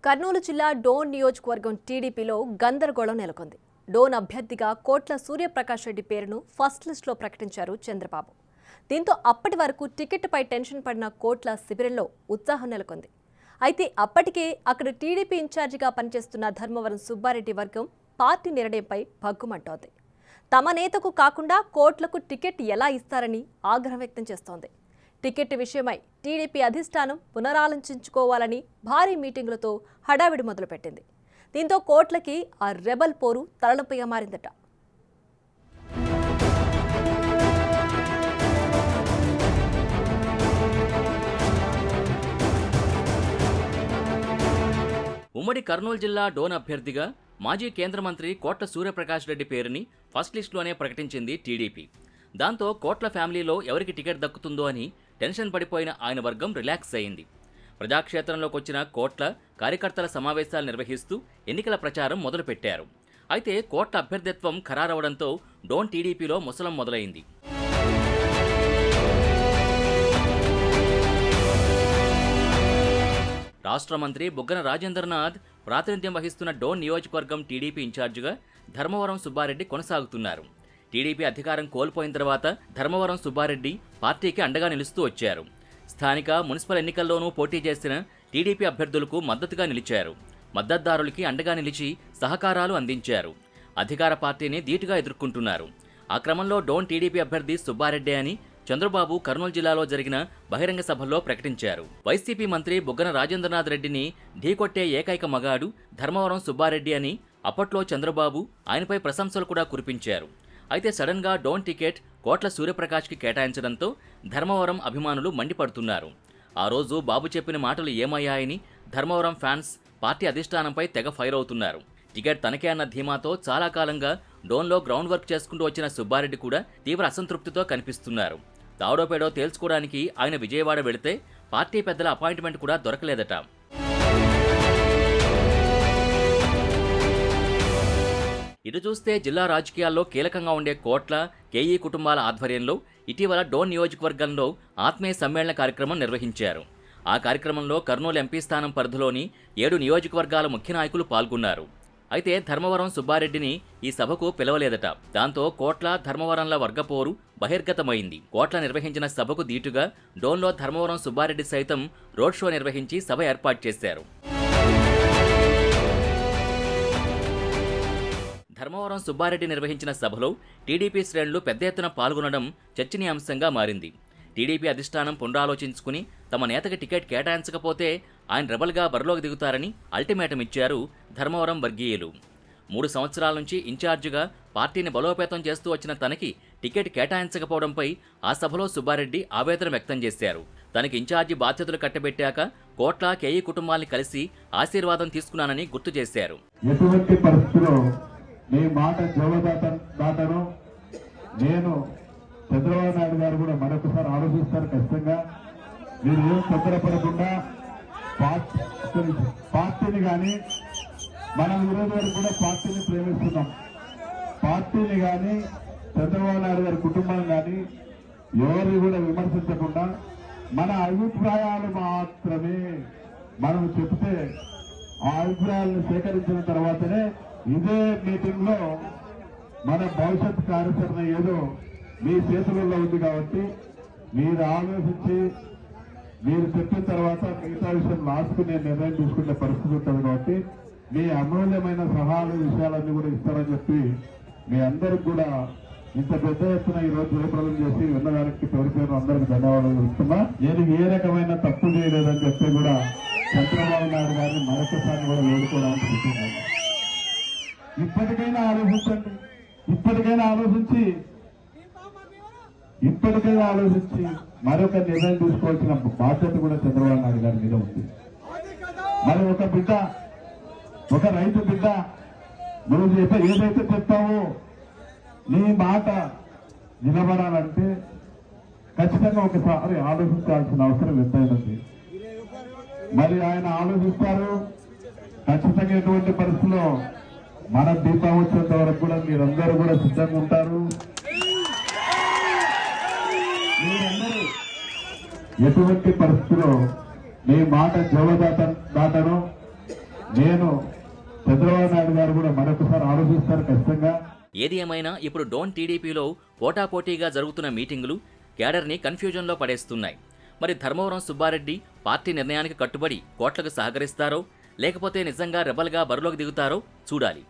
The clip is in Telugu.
కర్నూలు జిల్లా డోన్ నియోజకవర్గం టీడీపీలో గందరగోళం నెలకొంది. డోన్ అభ్యర్థిగా కోట్ల సూర్యప్రకాష్ రెడ్డి పేరును ఫస్ట్ లిస్టులో ప్రకటించారు చంద్రబాబు. దీంతో అప్పటి వరకు టికెట్పై టెన్షన్ పడిన కోట్ల శిబిరంలో ఉత్సాహం నెలకొంది. అయితే అప్పటికే అక్కడ టీడీపీ ఇన్ఛార్జిగా పనిచేస్తున్న ధర్మవరం సుబ్బారెడ్డి వర్గం పార్టీ నిర్ణయంపై భగ్గుమంటోంది. తమ నేతకు కాకుండా కోట్లకు టికెట్ ఎలా ఇస్తారని ఆగ్రహం వ్యక్తం చేస్తోంది. టికెట్ విషయమై టీడీపీ అధిష్టానం పునరాలోచించుకోవాలని భారీ మీటింగులతో హడావిడి మొదలుపెట్టింది. దీంతో కోట్లకి ఆ రెబల్ పోరు తలనొప్పిగా మారిందట. ఉమ్మడి కర్నూలు జిల్లా డోన్ అభ్యర్థిగా మాజీ కేంద్ర మంత్రి కోట్ల సూర్యప్రకాష్ రెడ్డి పేరుని ఫస్ట్ లిస్టులోనే ప్రకటించింది టీడీపీ. దాంతో కోట్ల ఫ్యామిలీలో ఎవరికి టికెట్ దక్కుతుందో అని టెన్షన్ పడిపోయిన ఆయన వర్గం రిలాక్స్ అయింది. ప్రజాక్షేత్రంలోకి వచ్చిన కోట్ల కార్యకర్తల సమావేశాలు నిర్వహిస్తూ ఎన్నికల ప్రచారం మొదలుపెట్టారు. అయితే కోట్ల అభ్యర్థిత్వం ఖరారవడంతో డోన్ టీడీపీలో ముసలం మొదలైంది. రాష్ట్ర మంత్రి బుగ్గన రాజేంద్రనాథ్ ప్రాతినిధ్యం వహిస్తున్న డోన్ నియోజకవర్గం టీడీపీ ఇన్ఛార్జిగా ధర్మవరం సుబ్బారెడ్డి కొనసాగుతున్నారు. టీడీపీ అధికారం కోల్పోయిన తర్వాత ధర్మవరం సుబ్బారెడ్డి పార్టీకి అండగా నిలుస్తూ వచ్చారు. స్థానిక మున్సిపల్ ఎన్నికల్లోనూ పోటీ చేసిన టీడీపీ అభ్యర్థులకు మద్దతుగా నిలిచారు. మద్దతుదారులకి అండగా నిలిచి సహకారాలు అందించారు. అధికార పార్టీని ధీటుగా ఎదుర్కొంటున్నారు. ఆ క్రమంలో డోన్ టీడీపీ అభ్యర్థి సుబ్బారెడ్డి అని చంద్రబాబు కర్నూలు జిల్లాలో జరిగిన బహిరంగ సభల్లో ప్రకటించారు. వైసీపీ మంత్రి బుగ్గన రాజేంద్రనాథ్ రెడ్డిని ఢీకొట్టే ఏకైక మగాడు ధర్మవరం సుబ్బారెడ్డి అని అప్పట్లో చంద్రబాబు ఆయనపై ప్రశంసలు కూడా కురిపించారు. అయితే సడన్ గా డోన్ టికెట్ కోట్ల సూర్యప్రకాష్కి కేటాయించడంతో ధర్మవరం అభిమానులు మండిపడుతున్నారు. ఆ రోజు బాబు చెప్పిన మాటలు ఏమయ్యాయని ధర్మవరం ఫ్యాన్స్ పార్టీ అధిష్టానంపై తెగ ఫైర్ అవుతున్నారు. టికెట్ తనకే అన్న ధీమాతో చాలా కాలంగా డోన్లో గ్రౌండ్ వర్క్ చేసుకుంటూ వచ్చిన సుబ్బారెడ్డి కూడా తీవ్ర అసంతృప్తితో కనిపిస్తున్నారు. తాడోపేడో తేల్చుకోవడానికి ఆయన విజయవాడ వెళితే పార్టీ పెద్దల అపాయింట్మెంట్ కూడా దొరకలేదట. ఇటు చూస్తే జిల్లా రాజకీయాల్లో కీలకంగా ఉండే కోట్ల కేఈ కుటుంబాల ఆధ్వర్యంలో ఇటీవల డోన్ నియోజకవర్గంలో ఆత్మీయ సమ్మేళన కార్యక్రమం నిర్వహించారు. ఆ కార్యక్రమంలో కర్నూలు ఎంపీ స్థానం పరిధిలోని 7 నియోజకవర్గాల ముఖ్య నాయకులు పాల్గొన్నారు. అయితే ధర్మవరం సుబ్బారెడ్డిని ఈ సభకు పిలవలేదట. దాంతో కోట్ల ధర్మవరంల వర్గపోరు బహిర్గతమైంది. కోట్ల నిర్వహించిన సభకు దీటుగా డోన్లో ధర్మవరం సుబ్బారెడ్డి సైతం రోడ్ షో నిర్వహించి సభ ఏర్పాటు చేశారు. ధర్మవరం సుబ్బారెడ్డి నిర్వహించిన సభలో టీడీపీ శ్రేణులు పెద్ద ఎత్తున పాల్గొనడం చర్చనీయాంశంగా మారింది. టీడీపీ అధిష్టానం పునరాలోచించుకుని తమ నేతకి టికెట్ కేటాయించకపోతే ఆయన రెబల్గా బరిలోకి దిగుతారని అల్టిమేటం ఇచ్చారు ధర్మవరం వర్గీయులు. 3 సంవత్సరాల నుంచి ఇన్ఛార్జిగా పార్టీని బలోపేతం చేస్తూ వచ్చిన తనకి టికెట్ కేటాయించకపోవడంపై ఆ సభలో సుబ్బారెడ్డి ఆవేదన వ్యక్తం చేశారు. తనకి ఇన్ఛార్జి బాధ్యతలు కట్టబెట్టాక కోట్ల కేఈ కుటుంబాన్ని కలిసి ఆశీర్వాదం తీసుకున్నానని గుర్తు చేశారు. ఎటువంటి పరిస్థితిలో నీ మాట జవదాటను నేను చంద్రబాబు నాయుడు గారు కూడా మరొకసారి ఆలోచిస్తారు. ఖచ్చితంగా మీరు ఏం తొందరపడకుండా పార్టీని కానీ మనం ఈరోజు వరకు కూడా పార్టీని ప్రేమిస్తున్నాం. పార్టీని కానీ చంద్రబాబు నాయుడు గారి కుటుంబం కానీ ఎవరిని కూడా విమర్శించకుండా మన అభిప్రాయాలు మాత్రమే మనం చెప్తే ఆ అభిప్రాయాలను సేకరించిన తర్వాతనే ఇదే మీటింగ్ లో మన భవిష్యత్ కార్యాచరణ ఏదో మీ చేతులలో ఉంది. కాబట్టి మీరు ఆలోచించి మీరు చెప్పిన తర్వాత మిగతా విషయం లాస్ట్కు నేను నిర్ణయం తీసుకునే పరిస్థితి ఉంటుంది. కాబట్టి మీ అమూల్యమైన సలహాలు విషయాలన్నీ కూడా ఇస్తారని చెప్పి మీ అందరికి కూడా ఇంత పెద్ద ఎత్తున ఈ రోజు జయప్రదం చేసి విన్నదానికి పేరు అందరికి ధన్యవాదాలు ఇస్తున్నా. నేను ఏ రకమైన తప్పు చేయలేదని చెప్పి కూడా చంద్రబాబు నాయుడు గారిని మరొకసారి కూడా వేడుకోవడానికి చెప్తున్నాను. ఇప్పటికైనా ఆలోచించండి. ఇప్పటికైనా ఆలోచించి మరొక నిర్ణయం తీసుకోవాల్సిన బాధ్యత కూడా చంద్రబాబు నాయుడు గారి మీద ఉంది. మరి ఒక రైతు బిడ్డ నువ్వు ఏదైతే చెప్తావో నీ మాట నిలబడాలంటే ఖచ్చితంగా ఒకసారి ఆలోచించాల్సిన అవసరం ఎంతైనది. మరి ఆయన ఆలోచిస్తారు. ఖచ్చితంగా ఎటువంటి పరిస్థితుల్లో మన దీపం వచ్చేంత వరకు కూడా మీరందరూ కూడా సిద్ధంగా ఉంటారు. మీరందరూ ఎటువంటి పరిస్థితిలో మీ మాట జవదాటను నేను చంద్రబాబు నాయుడు గారు కూడా మరొకసారి ఆలోచిస్తారు ఖచ్చితంగా. ఏది ఏమైనా ఇప్పుడు డోన్ టీడీపీలో పోటాపోటీగా జరుగుతున్న మీటింగులు క్యాడర్ని కన్ఫ్యూజన్లో పడేస్తున్నాయి. మరి ధర్మవరం సుబ్బారెడ్డి పార్టీ నిర్ణయానికి కట్టుబడి కోట్లకు సహకరిస్తారో లేకపోతే నిజంగా రెబల్గా బరిలోకి దిగుతారో చూడాలి.